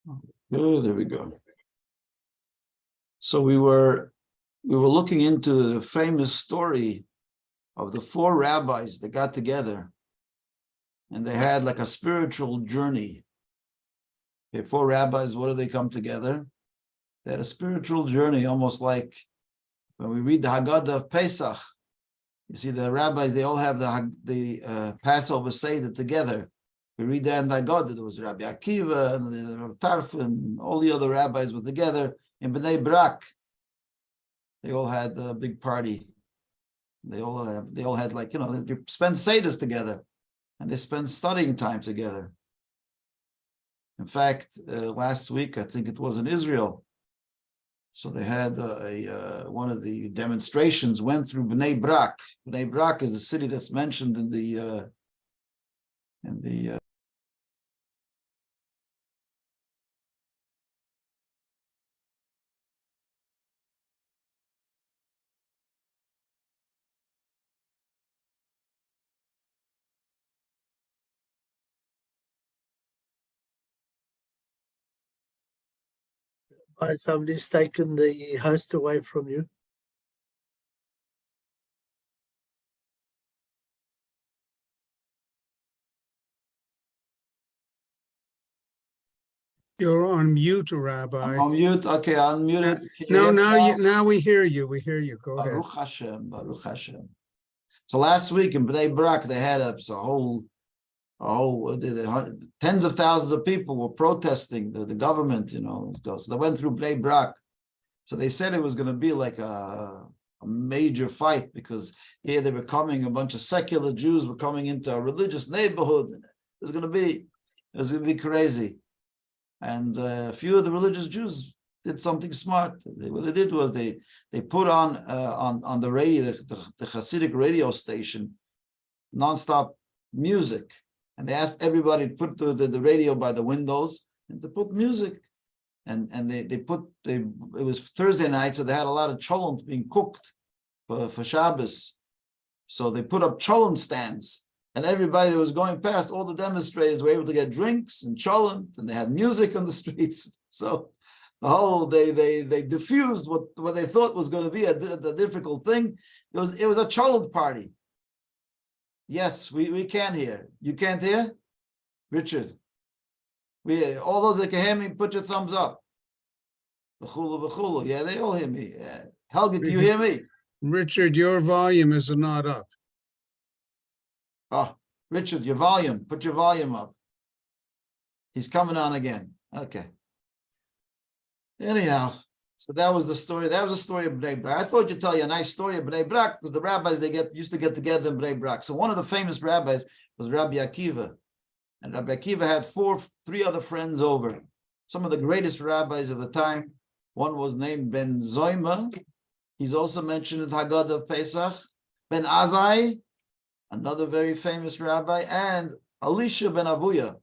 Oh, there we go. So we were looking into the famous story of the four rabbis that got together and they had like a spiritual journey. Okay, four rabbis, what do they come together? They had a spiritual journey, almost like when we read the Haggadah of Pesach. You see, the rabbis, they all have the Passover Seder together. We read that in the Haggadah. There was Rabbi Akiva and Rabbi Tarfon, all the other rabbis were together in Bnei Brak. They all had a big party. They all had like, they spend Seders together and they spend studying time together. In fact, last week, I think it was in Israel. So they had one of the demonstrations went through Bnei Brak. Bnei Brak is the city that's mentioned in the Somebody's taken the host away from you. You're on mute, Rabbi. I'm on mute. Okay, unmute it. No, now we hear you. We hear you. Go ahead. Baruch Hashem, Baruch Hashem. So last week in Bnei Brak, they had a whole tens of thousands of people were protesting the government, So they went through Bnei Brak. So they said it was going to be like a major fight because here they were coming, a bunch of secular Jews were coming into a religious neighborhood. It was going to be crazy. And a few of the religious Jews did something smart. What they did was they put on the radio, the Hasidic radio station, nonstop music. And they asked everybody to put the radio by the windows and to put music. And it was Thursday night, so they had a lot of cholent being cooked for Shabbos. So they put up cholent stands, and everybody that was going past, all the demonstrators were able to get drinks and cholent, and they had music on the streets. So they diffused what they thought was going to be a difficult thing. It was a cholent party. Yes, we can hear. You can't hear? Richard? All those that can hear me, put your thumbs up. Yeah, they all hear me. Helga, can you hear me? Richard, your volume is not up. Oh, Richard, put your volume up. He's coming on again. Okay. Anyhow, so that was the story. That was the story of Bnei Brak. I thought you'd tell you a nice story of Bnei Brak because the rabbis, used to get together in Bnei Brak. So one of the famous rabbis was Rabbi Akiva. And Rabbi Akiva had three other friends over. Some of the greatest rabbis of the time. One was named Ben Zoyma. He's also mentioned in the Haggadah of Pesach. Ben Azai, another very famous rabbi, and Elisha ben Avuya.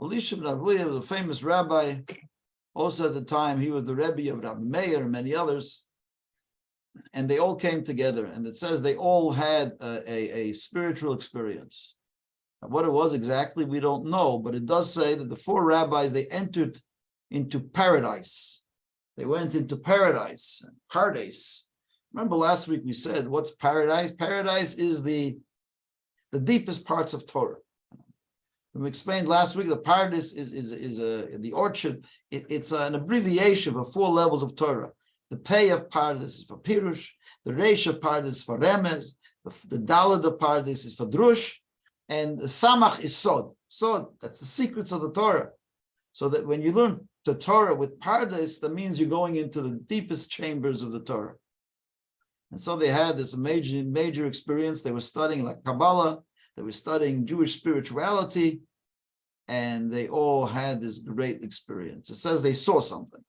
Elisha ben Avuya was a famous rabbi. Also at the time, he was the Rebbe of Rabbi Meir and many others. And they all came together. And it says they all had a spiritual experience. What it was exactly, we don't know, but it does say that the four rabbis, they entered into paradise. They went into paradise. Remember last week we said, what's paradise? Paradise is the deepest parts of Torah. We explained last week, the paradise is the orchard. It's an abbreviation for 4 levels of Torah. The pei of paradise is for Pirush, the reish of paradise is for Remez, the daled of paradise is for Drush, and the Samach is Sod. Sod, that's the secrets of the Torah. So that when you learn the Torah with paradise, that means you're going into the deepest chambers of the Torah. And so they had this major experience. They were studying like Kabbalah, they were studying Jewish spirituality, and they all had this great experience. It says they saw something.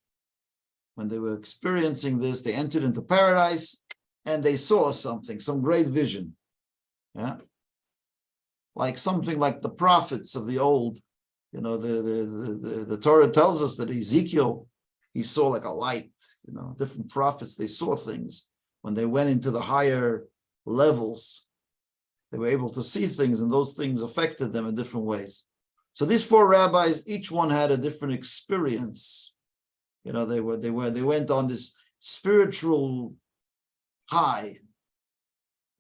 When they were experiencing this, they entered into paradise, and they saw something, some great vision. Yeah. Like something like the prophets of the old, the Torah tells us that Ezekiel, he saw like a light, different prophets, they saw things. When they went into the higher levels, they were able to see things, and those things affected them in different ways. So these four rabbis, each one had a different experience. You know, they went on this spiritual high.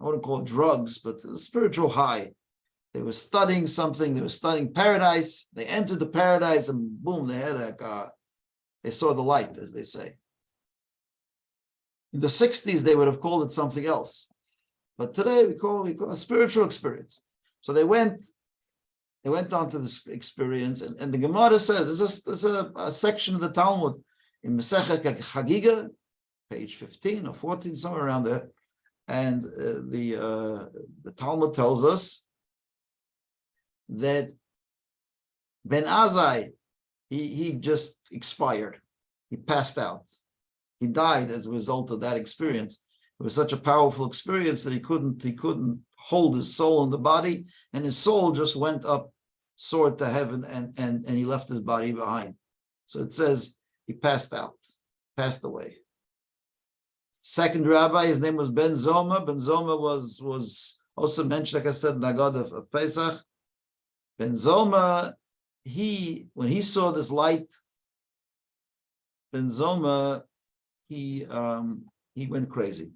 I wouldn't call it drugs, but a spiritual high. They were studying something. They were studying paradise. They entered the paradise, and boom, they saw the light, as they say. In the 60s, they would have called it something else, but today we call it a spiritual experience. So they went on to this experience, and the Gemara says there's a section of the Talmud in Masechet Chagiga, page 15 or 14, somewhere around there, and the Talmud tells us that Ben Azai, he just expired. He passed out. He died as a result of that experience. It was such a powerful experience that he couldn't hold his soul in the body, and his soul just went up, soared to heaven, and he left his body behind. So it says he passed out, passed away. Second rabbi, his name was Ben Zoma. Ben Zoma was also mentioned, like I said, in the Haggadah of Pesach. Ben Zoma, when he saw this light, Ben Zoma, he went crazy.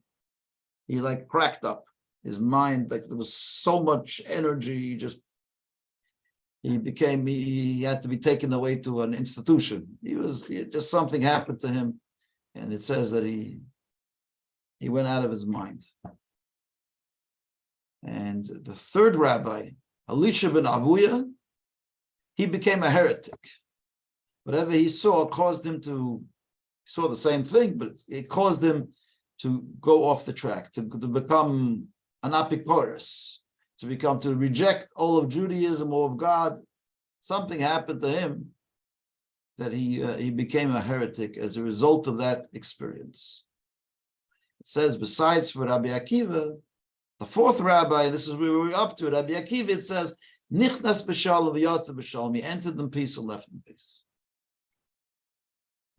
He like cracked up. His mind, like there was so much energy, he had to be taken away to an institution. Just something happened to him, and it says that he went out of his mind. And the third rabbi, Elisha ben Avuya, he became a heretic. Whatever he saw caused him he saw the same thing, but it caused him to go off the track, to become an apikorus, to reject all of Judaism, all of God. Something happened to him that he became a heretic as a result of that experience. It says, besides for Rabbi Akiva, the fourth rabbi, this is where we're up to, Rabbi Akiva, it says, Nichnas b'shalom v'yatsa b'shalom, he entered in peace and left in peace.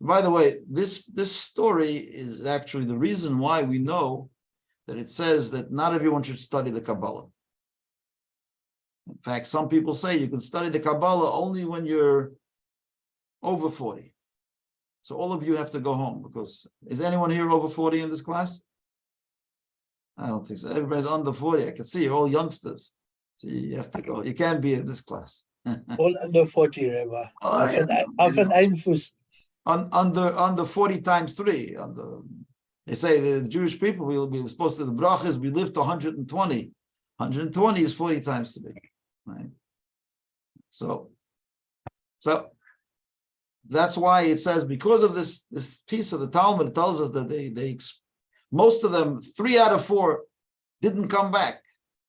By the way, this story is actually the reason why we know that it says that not everyone should study the Kabbalah. In fact, some people say you can study the Kabbalah only when you're over 40. So all of you have to go home, because is anyone here over 40 in this class? I don't think so. Everybody's under 40. I can see you're all youngsters. So you have to go. You can't be in this class. All under 40, Rabbi. Auf een Einfuß. Under 40 times 3. They say the Jewish people, we were supposed to, the brachas, we live to 120. 120 is 40 times 3. Right? So that's why it says, because of this piece of the Talmud, it tells us that most of them, 3 out of 4, didn't come back.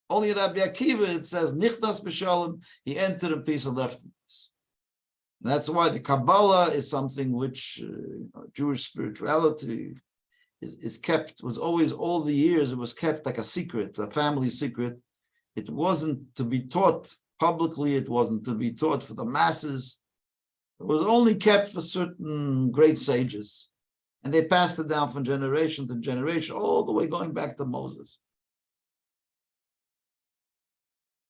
Only Rabbi Akiva, it says, Nichnas b'shalom, he entered in peace and left in peace. And that's why the Kabbalah is something which Jewish spirituality is kept, was always, all the years, it was kept like a secret, a family secret. It wasn't to be taught publicly, it wasn't to be taught for the masses. It was only kept for certain great sages. And they passed it down from generation to generation, all the way going back to Moses.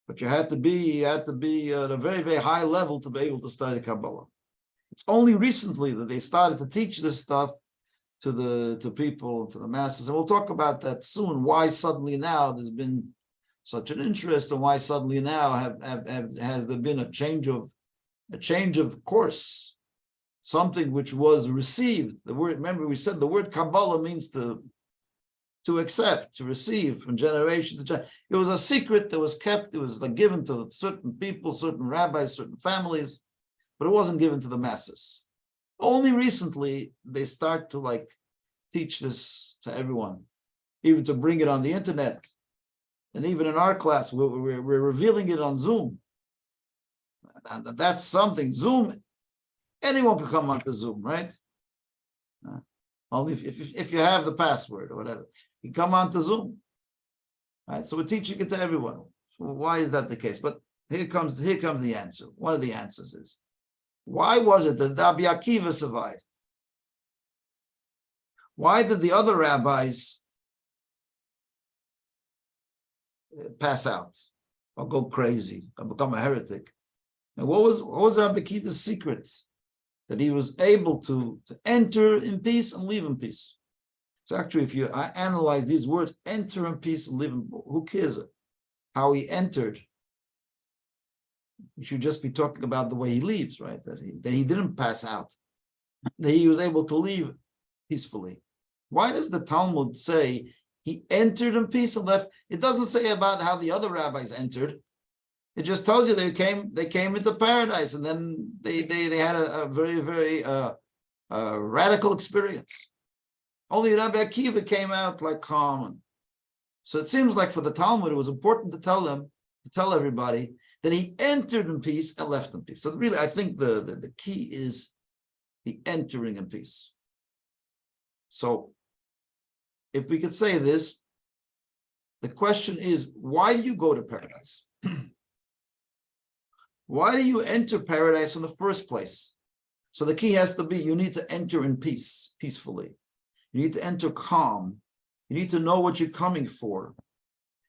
But you had to be at a very, very high level to be able to study Kabbalah. It's only recently that they started to teach this stuff to people, to the masses. And we'll talk about that soon, why suddenly now there's been such an interest, and why suddenly now has there been a change of course, something which was received. The word, remember we said the word Kabbalah means to accept, to receive from generation to generation. It was a secret that was kept. It was like given to certain people, certain rabbis, certain families, but it wasn't given to the masses. Only recently they start to like teach this to everyone, even to bring it on the internet. And even in our class, we're revealing it on Zoom. And that's something. Zoom, anyone can come onto Zoom, right? Only if you have the password or whatever, you come onto Zoom, right? So we're teaching it to everyone. So why is that the case? But here comes the answer. One of the answers is, why was it that Rabbi Akiva survived? Why did the other rabbis pass out or go crazy or become a heretic? And what was Rabbi Akiva's secret? That he was able to enter in peace and leave in peace. It's actually, if you analyze these words, enter in peace and live in, who cares how he entered? You should just be talking about the way he leaves, right? That he didn't pass out, that he was able to leave peacefully. Why does the Talmud say he entered in peace and left? It doesn't say about how the other rabbis entered. It just tells you they came into paradise, and then they had a very, very radical experience. Only Rabbi Akiva came out like calm. So it seems like for the Talmud, it was important to tell everybody that he entered in peace and left in peace. So really, I think the key is the entering in peace. So if we could say this, the question is, why do you go to paradise? Why do you enter paradise in the first place? So the key has to be, you need to enter in peace, peacefully. You need to enter calm. You need to know what you're coming for.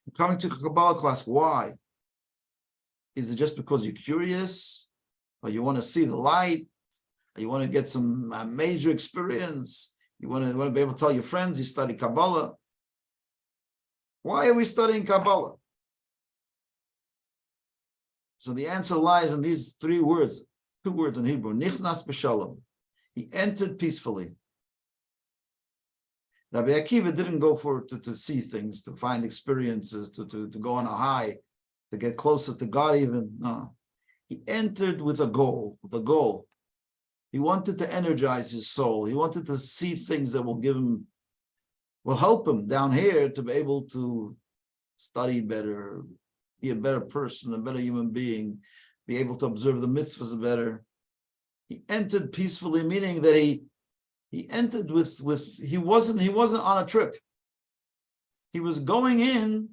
You're coming to a Kabbalah class, why? Is it just because you're curious? Or you want to see the light? Or you want to get some major experience? You want to be able to tell your friends you study Kabbalah? Why are we studying Kabbalah? So the answer lies in these three words, two words in Hebrew, nichnas b'shalom. He entered peacefully. Rabbi Akiva didn't go to see things, to find experiences, to go on a high, to get closer to God even. No. He entered with a goal, He wanted to energize his soul. He wanted to see things that will help him down here to be able to study better, be a better person, a better human being, be able to observe the mitzvahs better. He entered peacefully, meaning that he entered he wasn't on a trip. He was going in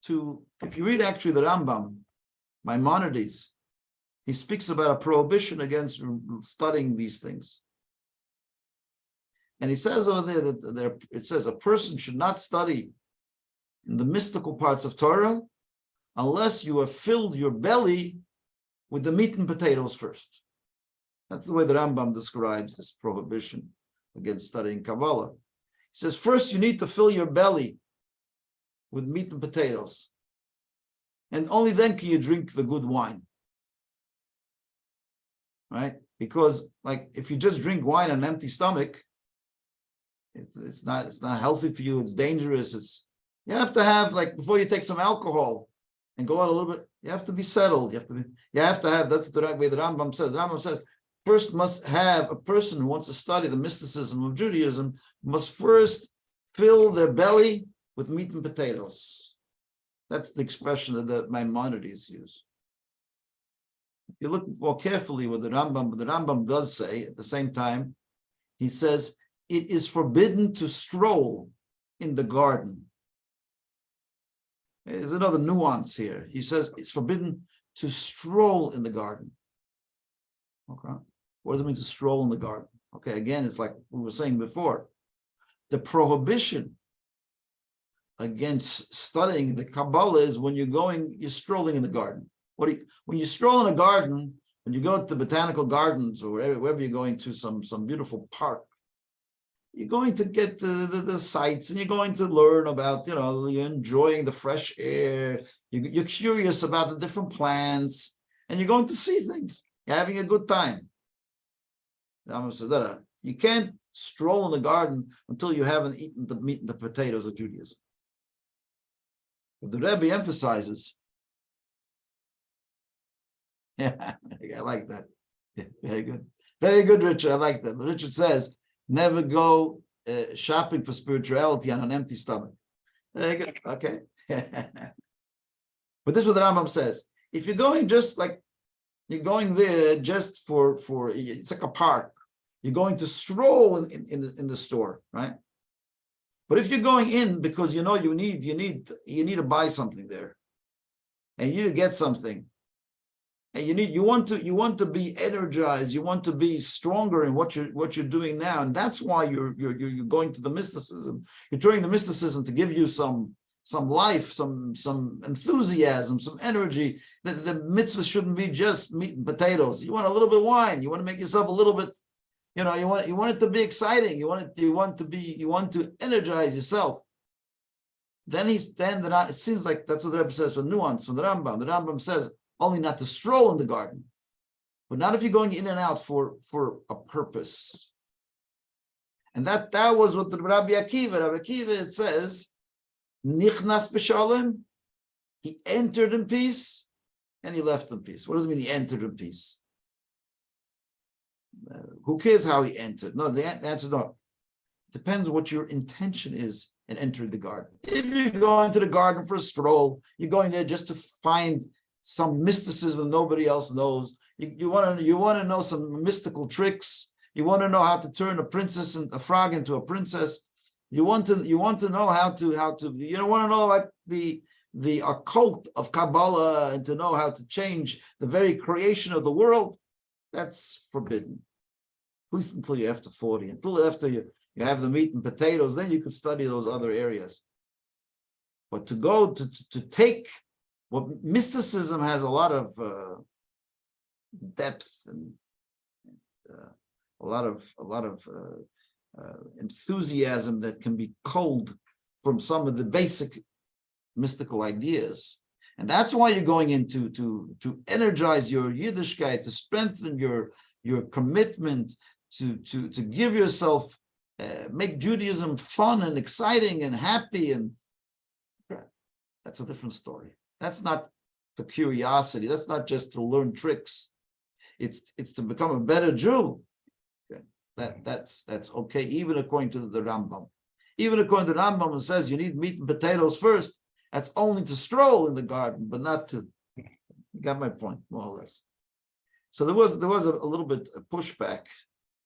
to, if you read actually the Rambam, Maimonides, he speaks about a prohibition against studying these things. And he says over there that it says a person should not study in the mystical parts of Torah unless you have filled your belly with the meat and potatoes first. That's the way the Rambam describes this prohibition against studying Kabbalah. He says, first you need to fill your belly with meat and potatoes. And only then can you drink the good wine. Right? Because like if you just drink wine on an empty stomach, it's not healthy for you, it's dangerous. You have to have, like, before you take some alcohol and go out a little bit, you have to be settled. You have to have, that's the right way the Rambam says. The Rambam says, first must have a person who wants to study the mysticism of Judaism must first fill their belly with meat and potatoes. That's the expression that the Maimonides use. If you look more carefully what the Rambam does say at the same time, he says, it is forbidden to stroll in the garden. There's another nuance here. He says it's forbidden to stroll in the garden. Okay. What does it mean to stroll in the garden? Okay, again, it's like we were saying before. The prohibition against studying the Kabbalah is when you're strolling in the garden. When you stroll in a garden, when you go to botanical gardens or wherever you're going to some beautiful park, you're going to get the sights and you're going to learn about, you're enjoying the fresh air. You're curious about the different plants and you're going to see things. You're having a good time. You can't stroll in the garden until you haven't eaten the meat and the potatoes of Judaism. But the Rebbe emphasizes, yeah, I like that. Yeah, very good. Very good, Richard. I like that. Richard says, never go shopping for spirituality on an empty stomach. Very good. Okay. But this is what the Rambam says. If you're going you're going there just for it's like a park. You're going to stroll in the store, right? But if you're going in because you need to buy something there, and you need to get something, and you want to be energized, you want to be stronger in what you're doing now, and that's why you're going to the mysticism. You're trying the mysticism to give you some life, some enthusiasm, some energy. The mitzvah shouldn't be just meat and potatoes. You want a little bit of wine. You want to make yourself a little bit, you want it to be exciting. You want to energize yourself. It seems like that's what the Rebbe says for nuance from the Rambam. The Rambam says only not to stroll in the garden, but not if you're going in and out for a purpose. And that was what the Rabbi Akiva, it says, Nichnas b'shalom, he entered in peace, and he left in peace. What does it mean he entered in peace? Who cares how he entered? No, the answer is no. It depends what your intention is in entering the garden. If you're going to the garden for a stroll, you're going there just to find some mysticism that nobody else knows. You want to know some mystical tricks. You want to know how to turn a frog into a princess. You want to know how to you don't want to know like the occult of Kabbalah and to know how to change the very creation of the world. That's forbidden. At least until you're after 40. Until after you have the meat and potatoes, then you can study those other areas. But to go to take what mysticism has a lot of depth and a lot of enthusiasm that can be culled from some of the basic mystical ideas. And that's why you're going into to energize your Yiddishkeit, to strengthen your commitment, to give yourself, make Judaism fun and exciting and happy. And that's a different story. That's not for curiosity. That's not just to learn tricks. It's to become a better Jew. Okay. That's okay, even according to the Rambam. Even according to the Rambam, it says you need meat and potatoes first. That's only to stroll in the garden, but not to. You got my point, more or less. So there was a little bit of pushback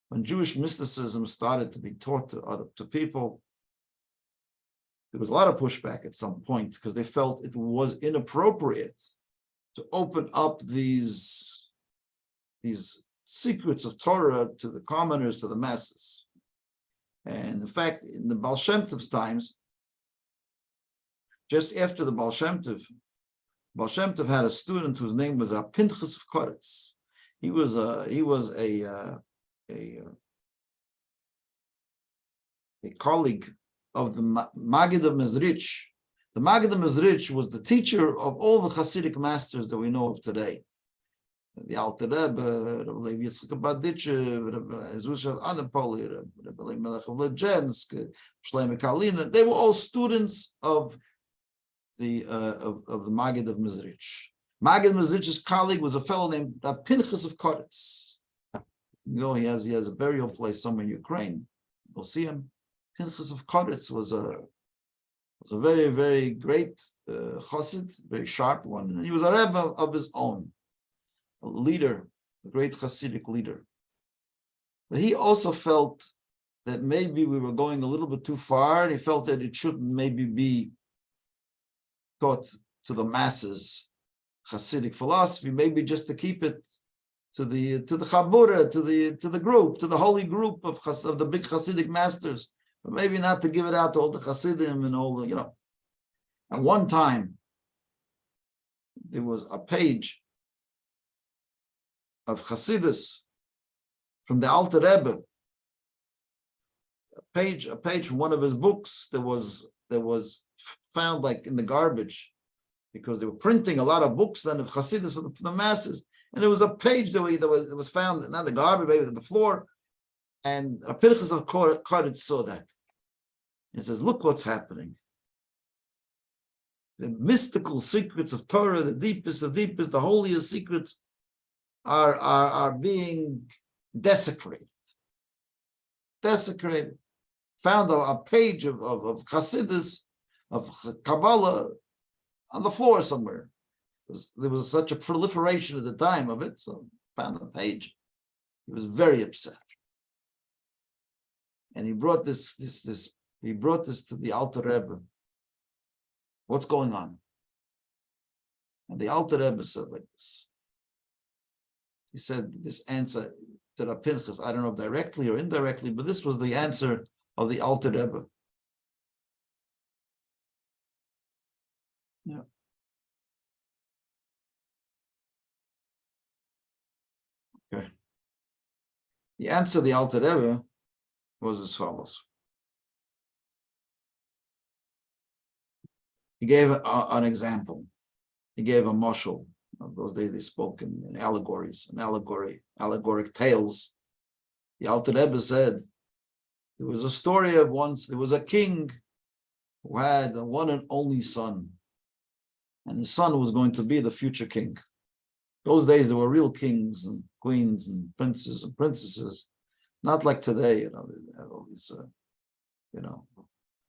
when Jewish mysticism started to be taught to people. There was a lot of pushback at some point because they felt it was inappropriate to open up these secrets of Torah to the commoners, to the masses. And in fact, in the Baal Shem Tov's times, just after the Baal Shem Tov had a student whose name was Pinchas of Koretz. He was a colleague of the Maggid of Mezrich. The Maggid of Mezrich was the teacher of all the Hasidic masters that we know of today. The Alter Rebbe, Rabbi Levi Yitzchak Baditche, Rabbi Zusha of Anapoli, Rabbi Melech of Lejensk, Shlomo Karliner. They were all students of the Maggid of Mezrich. Maggid of Mezrich's colleague was a fellow named Pinchas of Koretz. You know, he has a burial place somewhere in Ukraine. We'll see him. Pinchas of Koretz was a very, very great chassid, very sharp one. And he was a rebbe of his own, a leader, a great Hasidic leader. But he also felt that maybe we were going a little bit too far, and he felt that it shouldn't maybe be taught to the masses, Hasidic philosophy, maybe just to keep it to the Chabura, to the group, to the holy group of the big Hasidic masters, but maybe not to give it out to all the Hasidim and all the, At one time, there was a page of Hasidus from the Alter Rebbe, a page from one of his books that was found like in the garbage, because they were printing a lot of books then of Hasidus for the masses, and there was a page that was found, not the garbage, maybe on the floor, and a Pinchas of Koretz saw that. It says, look what's happening. The mystical secrets of Torah, the deepest, the holiest secrets are being desecrated. Found a page of Hasidus, of Kabbalah on the floor somewhere. There was such a proliferation at the time of it, so found the page. He was very upset. And he brought this to the Alter Rebbe. What's going on? And the Alter Rebbe said like this. He said this answer to the Pinchas, I don't know if directly or indirectly, but this was the answer of the Alter Rebbe. Okay. The answer of the Alter Rebbe was as follows. He gave an example. He gave a mashal. Of those days they spoke in allegories, allegoric tales. The Alter Rebbe said there was a story of once there was a king who had a one and only son, and his son was going to be the future king. Those days there were real kings and queens and princes and princesses, not like today. All these,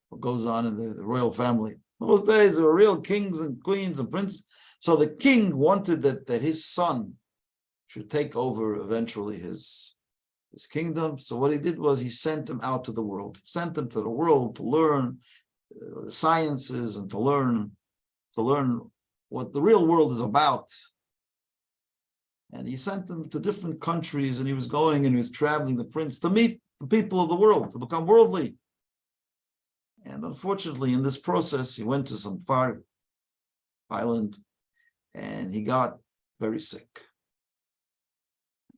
what goes on in the royal family. Those days there were real kings and queens and princes. So the king wanted that his son should take over eventually his kingdom. So what he did was he sent him out to the world. He sent him to the world to learn the sciences and to learn what the real world is about. And he sent him to different countries, and he was going and he was traveling, the prince, to meet the people of the world, to become worldly. And unfortunately, in this process, he went to some far island, and he got very sick.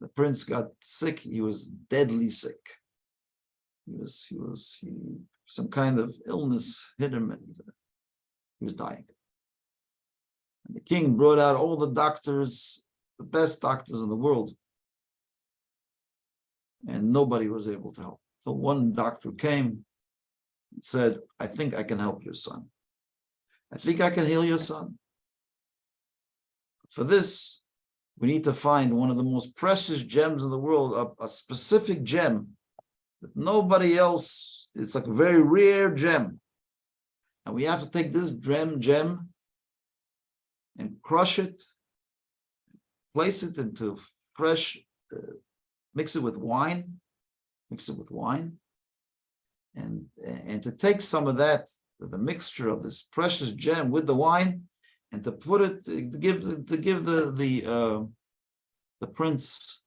The prince got sick. He was deadly sick. Some kind of illness hit him, and he was dying. And the king brought out all the doctors, the best doctors in the world, and nobody was able to help. So one doctor came and said, "I think I can help your son. I think I can heal your son. For this, we need to find one of the most precious gems in the world, a specific gem that nobody else, it's like a very rare gem. And we have to take this gem and crush it, place it into fresh, mix it with wine, and to take some of that, the mixture of this precious gem with the wine, and to put it, to give the prince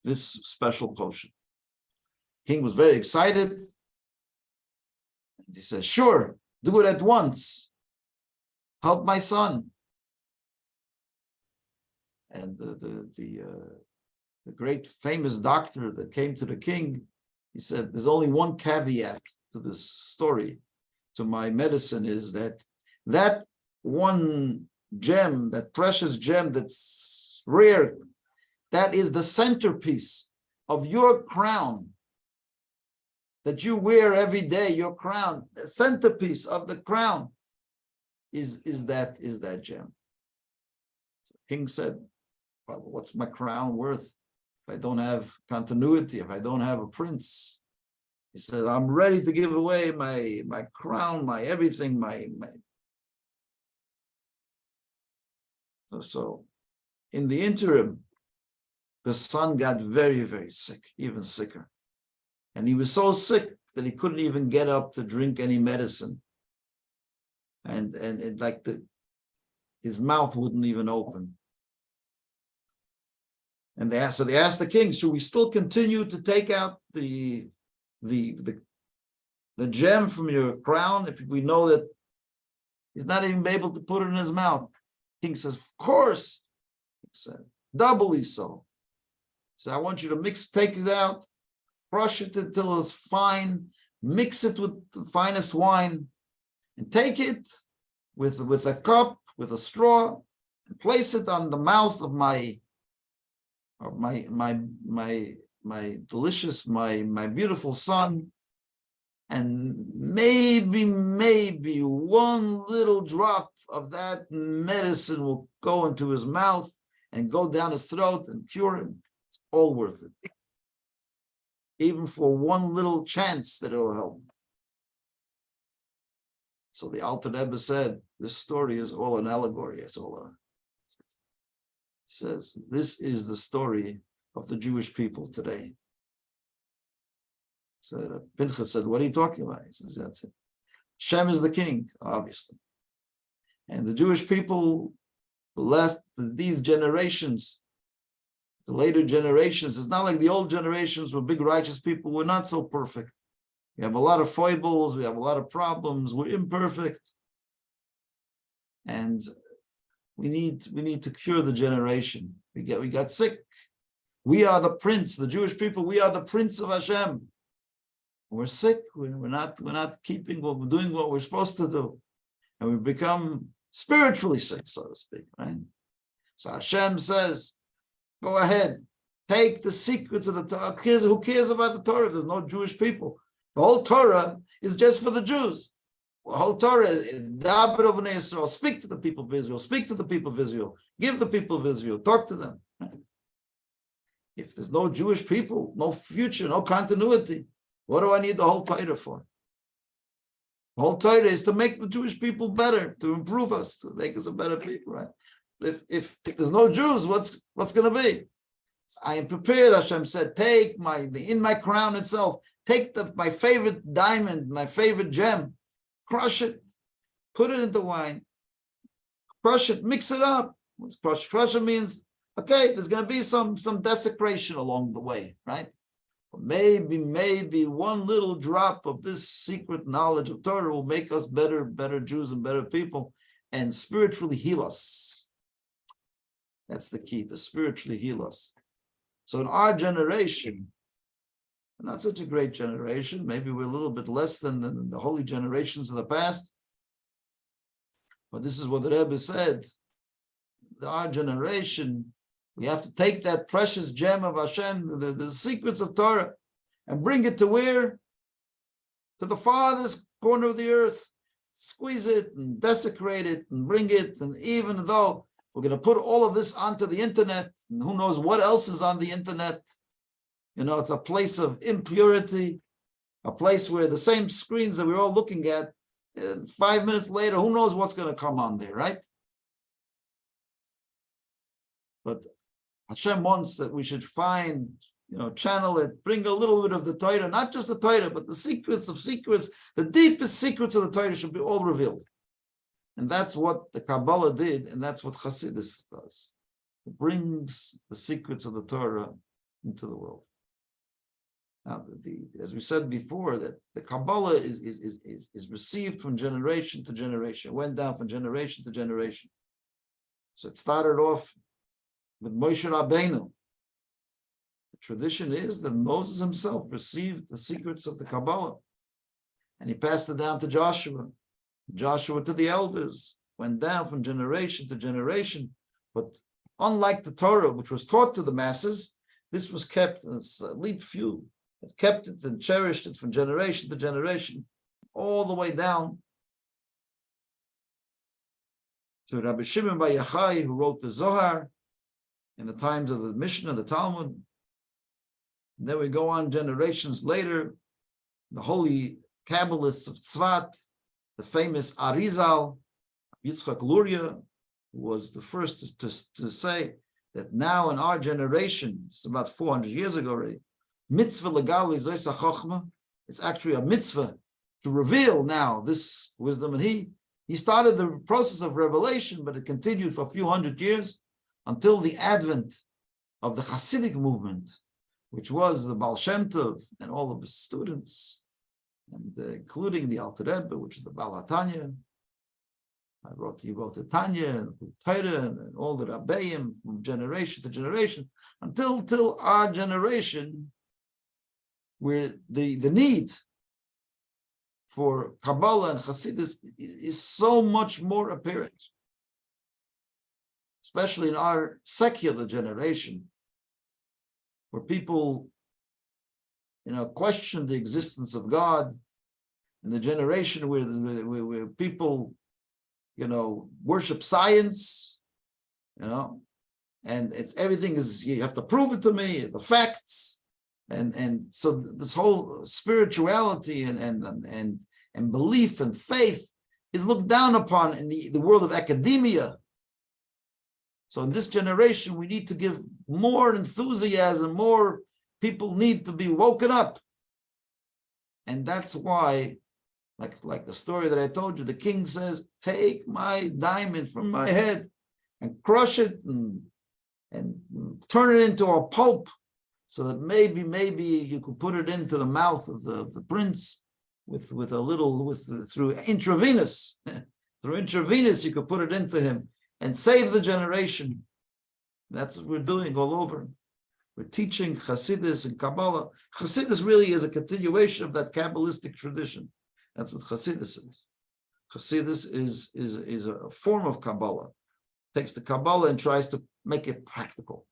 this special potion." King was very excited. He said, "Sure, do it at once. Help my son." And the great famous doctor that came to the king, he said, "There's only one caveat to this story, to my medicine, is that one gem, that precious gem that's rare, that is the centerpiece of your crown that you wear every day, your crown, the centerpiece of the crown is that gem." So the king said, "Well, what's my crown worth if I don't have continuity, if I don't have a prince?" He said, "I'm ready to give away my crown, my everything, my." So in the interim, the son got very, very sick, even sicker. And he was so sick that he couldn't even get up to drink any medicine. And his mouth wouldn't even open. And they asked the king, "Should we still continue to take out the gem from your crown if we know that he's not even able to put it in his mouth?" The king says, "Of course." He said, "Doubly so." So I want you to take it out, crush it until it's fine, mix it with the finest wine, and take it with a cup, with a straw, and place it on the mouth of my delicious, my beautiful son. And maybe one little drop of that medicine will go into his mouth and go down his throat and cure him. It's all worth it. Even for one little chance that it will help. So the Alter Rebbe said, this story is all an allegory. It's all says, this is the story of the Jewish people today. So Pinchas said, "What are you talking about?" He says, "That's it. Shem is the king, obviously. And the Jewish people, these generations, the later generations, it's not like the old generations were big righteous people. We're not so perfect. We have a lot of foibles. We have a lot of problems. We're imperfect. And we need to cure the generation. We got sick. We are the prince, the Jewish people. We are the prince of Hashem. We're sick. We're not keeping doing what we're supposed to do, and we become spiritually sick, so to speak. Right? So Hashem says, "Go ahead, take the secrets of the Torah." Who cares about the Torah if there's no Jewish people? The whole Torah is just for the Jews. The whole Torah is Daber b'nei Yisrael. Speak to the people of Israel. Speak to the people of Israel. Give the people of Israel. Talk to them. If there's no Jewish people, no future, no continuity, what do I need the whole Torah for? The whole Torah is to make the Jewish people better, to improve us, to make us a better people, right? If there's no Jews, what's going to be? I am prepared, Hashem said, take in my crown itself, take my favorite diamond, my favorite gem, crush it, put it into wine, crush it, mix it up. What's crush? Crush it means, okay, there's going to be some desecration along the way, right? Maybe one little drop of this secret knowledge of Torah will make us better Jews and better people, and spiritually heal us. That's the key, to spiritually heal us. So in our generation, not such a great generation, maybe we're a little bit less than the holy generations of the past, but this is what the Rebbe said. Our generation, we have to take that precious gem of Hashem, the secrets of Torah, and bring it to where? To the farthest corner of the earth. Squeeze it and desecrate it and bring it. And even though we're going to put all of this onto the internet, and who knows what else is on the internet, it's a place of impurity, a place where the same screens that we're all looking at, 5 minutes later, who knows what's going to come on there, right? But Hashem wants that we should find, channel it, bring a little bit of the Torah, not just the Torah, but the secrets of secrets, the deepest secrets of the Torah should be all revealed. And that's what the Kabbalah did, and that's what Hasidus does. It brings the secrets of the Torah into the world. Now, as we said before, that the Kabbalah is received from generation to generation. It went down from generation to generation. So it started off with Moshe Rabbeinu. The tradition is that Moses himself received the secrets of the Kabbalah, and he passed it down to Joshua. Joshua to the elders, went down from generation to generation. But unlike the Torah, which was taught to the masses, this was kept, and it's elite few that kept it and cherished it from generation to generation, all the way down to Rabbi Shimon Bar Yochai, who wrote the Zohar in the times of the Mishnah, the Talmud. And then we go on generations later, the holy Kabbalists of Tzvat, the famous Arizal, Yitzchak Luria, who was the first to say that now in our generation, it's about 400 years ago already, mitzvah legali zois chochma, it's actually a mitzvah to reveal now this wisdom. And he started the process of revelation, but it continued for a few hundred years until the advent of the Hasidic movement, which was the Baal Shem Tov and all of his students, and including the Alter Rebbe, which is the Baal HaTanya. He wrote the Tanya and Torah and all the Rabbeim from generation to generation until our generation, where the need for Kabbalah and Hasidus is so much more apparent, especially in our secular generation, where people, question the existence of God, in the generation where people, worship science, and everything is, you have to prove it to me, the facts, and so this whole spirituality and belief and faith is looked down upon in the world of academia. So in this generation, we need to give more enthusiasm, more people need to be woken up. And that's why, like the story that I told you, the king says, take my diamond from my head and crush it and turn it into a pulp so that maybe you could put it into the mouth of the prince through intravenous. Through intravenous, you could put it into him. and save the generation. That's what we're doing all over. We're teaching Hasidus and Kabbalah. Hasidus really is a continuation of that Kabbalistic tradition. That's what Hasidus is. Hasidus is a form of Kabbalah. Takes the Kabbalah and tries to make it practical.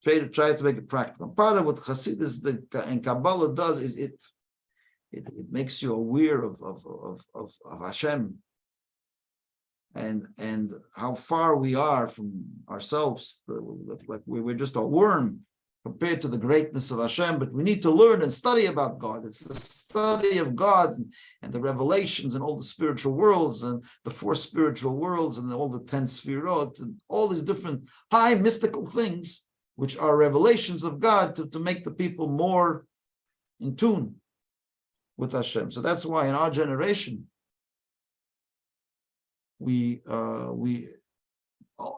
Tries to make it practical. Part of what Hasidus and Kabbalah does is it makes you aware of Hashem and how far we are from ourselves. Like we're just a worm compared to the greatness of Hashem, but we need to learn and study about God. It's the study of God and the revelations and all the spiritual worlds and the 4 spiritual worlds and all the 10 sefirot and all these different high mystical things, which are revelations of God to make the people more in tune with Hashem. So that's why in our generation, we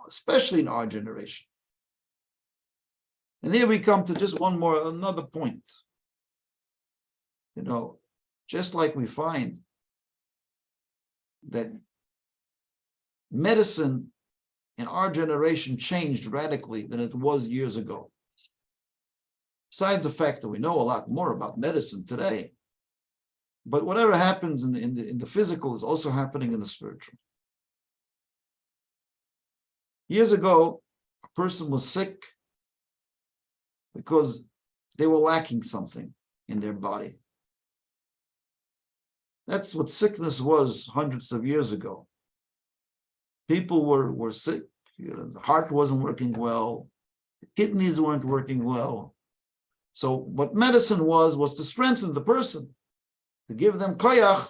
especially in our generation. And here we come to just another point. Just like we find that medicine in our generation changed radically than it was years ago. Besides the fact that we know a lot more about medicine today, but whatever happens in the physical is also happening in the spiritual. Years ago, a person was sick because they were lacking something in their body. That's what sickness was hundreds of years ago. People were sick. The heart wasn't working well. The kidneys weren't working well. So what medicine was to strengthen the person, to give them koyach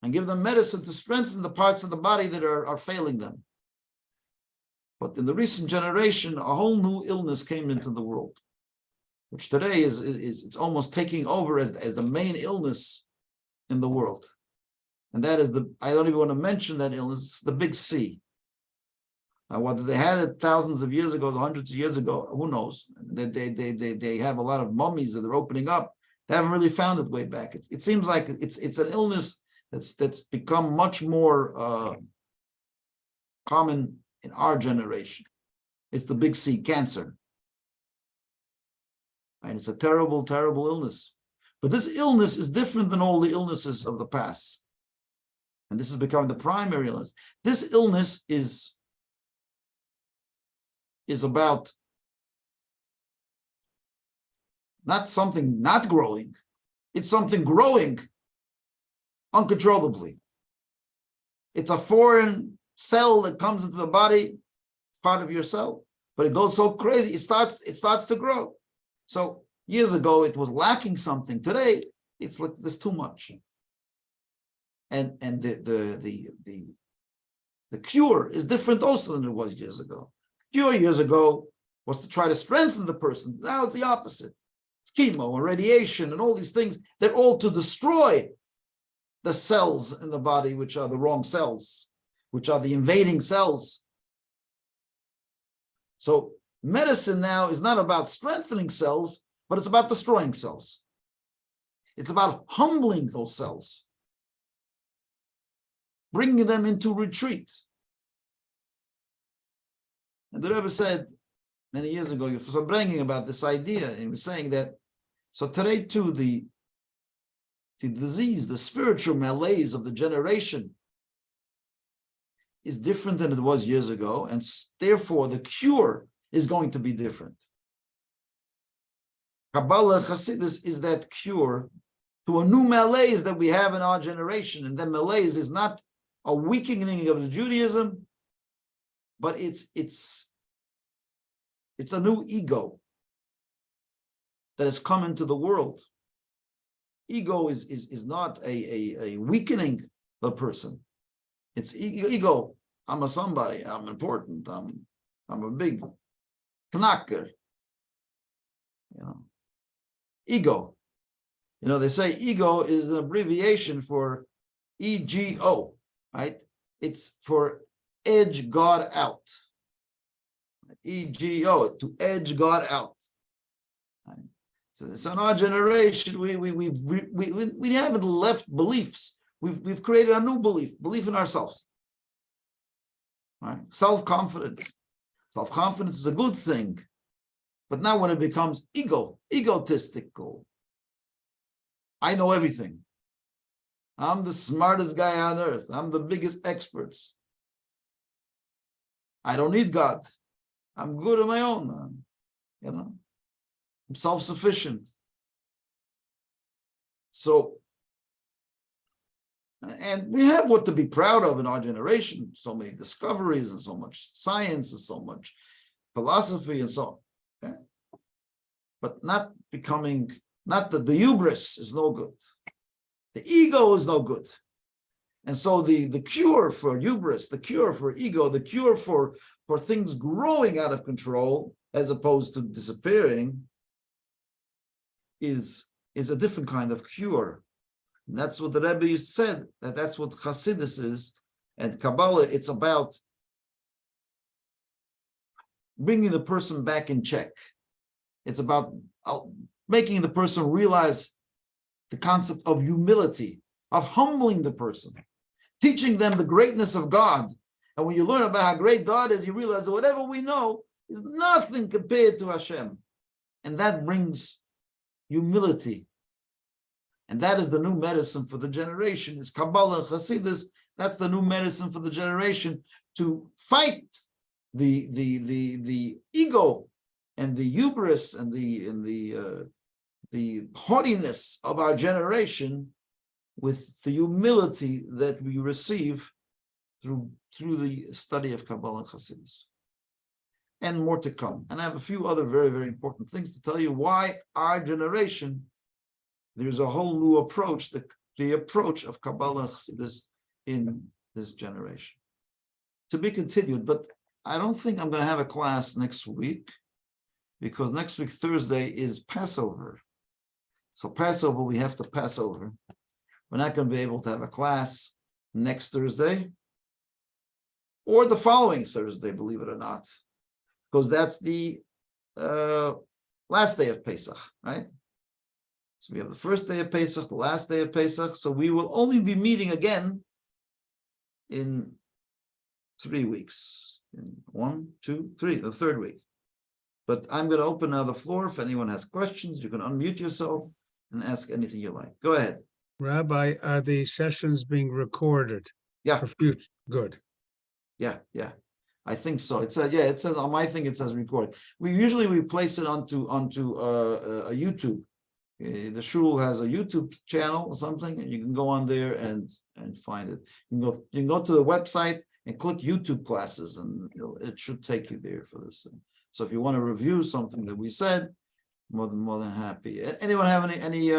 and give them medicine to strengthen the parts of the body that are failing them. But in the recent generation, a whole new illness came into the world, which today is it's almost taking over as the main illness in the world. And that is I don't even want to mention that illness, the big C. Now, whether they had it thousands of years ago, hundreds of years ago, who knows? They have a lot of mummies that they're opening up. They haven't really found it way back. It seems like it's an illness that's become much more common in our generation. It's the big C, cancer. And it's a terrible, terrible illness. But this illness is different than all the illnesses of the past. And this has become the primary illness. This illness is about not something not growing, it's something growing uncontrollably. It's a foreign cell that comes into the body, it's part of your cell, but it goes so crazy, it starts to grow. So years ago it was lacking something. Today it's like there's too much. And the cure is different also than it was years ago. Cure years ago was to try to strengthen the person. Now it's the opposite. It's chemo and radiation and all these things. They're all to destroy the cells in the body, which are the wrong cells, which are the invading cells. So medicine now is not about strengthening cells, but it's about destroying cells. It's about humbling those cells, bringing them into retreat. And the Rebbe said many years ago, he was bringing about this idea, and he was saying that, so today too, the disease, the spiritual malaise of the generation is different than it was years ago, and therefore the cure is going to be different. Kabbalah Hasidus is that cure to a new malaise that we have in our generation, and that malaise is not a weakening of the Judaism, but it's a new ego that has come into the world. Ego is not a weakening the person. It's ego. I'm a somebody. I'm important. I'm a big knacker. Ego. They say ego is an abbreviation for EGO, right? It's for edge God out. EGO, to edge God out. So in our generation, we haven't left beliefs. We've created a new belief in ourselves. Right? Self-confidence. Self-confidence is a good thing. But now when it becomes egotistical, I know everything. I'm the smartest guy on earth. I'm the biggest experts. I don't need God. I'm good on my own. I'm self-sufficient. So, and we have what to be proud of in our generation. So many discoveries and so much science and so much philosophy and so on. Okay? But not that the hubris is no good. The ego is no good. And so the cure for hubris, the cure for ego, the cure for things growing out of control as opposed to disappearing is a different kind of cure. And that's what the Rebbe said, that's what Hasidus is. And Kabbalah, it's about bringing the person back in check. It's about making the person realize the concept of humility, of humbling the person, teaching them the greatness of God. And when you learn about how great God is, you realize that whatever we know is nothing compared to Hashem. And that brings humility. And that is the new medicine for the generation. It's Kabbalah and Hasidus. That's the new medicine for the generation to fight the ego and the hubris and the haughtiness of our generation with the humility that we receive through the study of Kabbalah and Hasidus. And more to come. And I have a few other very, very important things to tell you why our generation, there's a whole new approach, the approach of Kabbalah and Hasidus in this generation. To be continued, but I don't think I'm going to have a class next week because next week, Thursday, is Passover. So Passover, we have to pass over. We're not going to be able to have a class next Thursday or the following Thursday, believe it or not, because that's the last day of Pesach, right? So we have the first day of Pesach, the last day of Pesach. So we will only be meeting again in 3 weeks. In 1, 2, 3, the third week. But I'm going to open now the floor. If anyone has questions, you can unmute yourself and ask anything you like. Go ahead. Rabbi, are the sessions being recorded? Yeah. For future? Good. Yeah. I think so. It says on my thing, it says record. We place it onto a YouTube. The shul has a YouTube channel or something, and you can go on there and find it. You can go to the website and click YouTube classes, and it should take you there for this. So if you want to review something that we said, more than happy. Anyone have any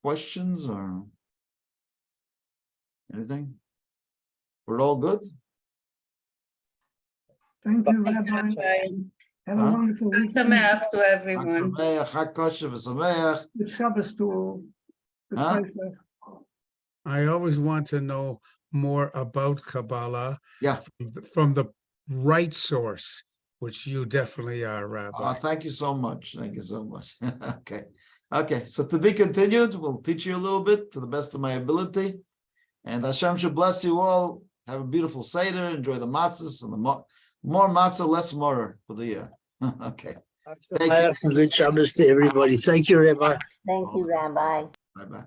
questions or anything? We're all good? Thank you, Rabbi. Have a wonderful weekend. Sameach to everyone. Chag kosher v'sameach. Good Shabbos to Pesach. I always want to know more about Kabbalah. Yeah. From the right source, which you definitely are, Rabbi. Thank you so much. Thank you so much. Okay. So to be continued, we'll teach you a little bit to the best of my ability. And Hashem should bless you all. Have a beautiful Seder. Enjoy the matzahs and the more matzah, less more for the year. Okay. Good Shabbos to everybody. Thank you, Rabbi. Thank you, Rabbi. Bye-bye.